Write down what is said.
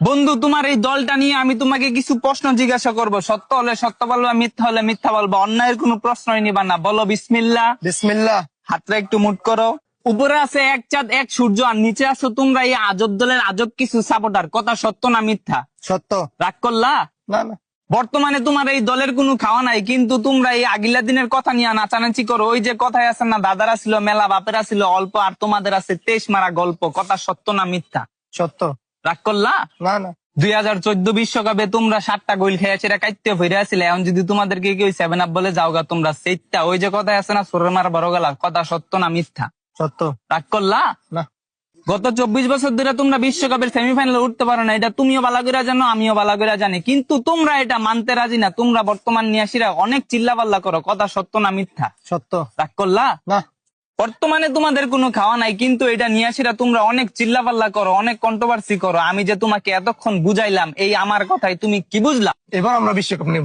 বন্ধু, তোমার এই দলটা নিয়ে আমি তোমাকে কিছু প্রশ্ন জিজ্ঞাসা করব। সত্য হলে সত্য বলবা, মিথ্যা হলে মিথ্যা বলবা। অন্যায়ের কোনো প্রশ্নই নিবা না। বলো বিসমিল্লাহ। বিসমিল্লাহ। হাতটা একটু মুট করো। উপরে আছে এক চাঁদ এক সূর্য, আর নিচে আছো তোমরা এই আজব দলের আজব কিছু সাপোর্টার। কথা সত্য না মিথ্যা? সত্য। রাগ করলা? না না। বর্তমানে তোমার এই দলের কোনো খাওয়া নাই, কিন্তু তোমরা এই আগিলা দিনের কথা নিয়ে নাচানাচি করো। ওই যে কথায় আছে না, দাদারা ছিল মেলা, বাপেরা ছিল অল্প, আর তোমাদের আছে 23 মারা গল্প। কথা সত্য না মিথ্যা? সত্য। রাগ করলা? না না। 2014 বিশ্বকাপে তোমরা 7টা গোল খেয়েছে, এটা কাইতে ফিরে আসলে। এখন যদি তোমাদেরকে কেউ 7 আপ বলে যাওগা তোমরা সেইটা, ওই যে কথা আছে না, সোরের মার বড় গলা। কথা সত্য না মিথ্যা? সত্য। রাগ করলা? না। গত 24 বছর ধরে তোমরা বিশ্বকাপের সেমিফাইনালে উঠতে পারো না, এটা তুমিও ভালো করে জানো, আমিও ভালো করে জানি। কিন্তু তোমরা এটা মানতে রাজি না। তোমরা বর্তমান নিয়াসীরা অনেক চিল্লাপাল্লা করো। কথা সত্য না মিথ্যা? সত্য। রাগ করলা? না। বর্তমানে তোমাদের কোনো খাওয়া নাই, কিন্তু এটা নিয়াসীরা তোমরা অনেক চিল্লাপাল্লা করো, অনেক কন্ট্রোভার্সি করো। আমি যে তোমাকে এতক্ষণ বুঝাইলাম, এই আমার কথাই তুমি কি বুঝলা? এবার আমরা বিশ্বকাপ নেব।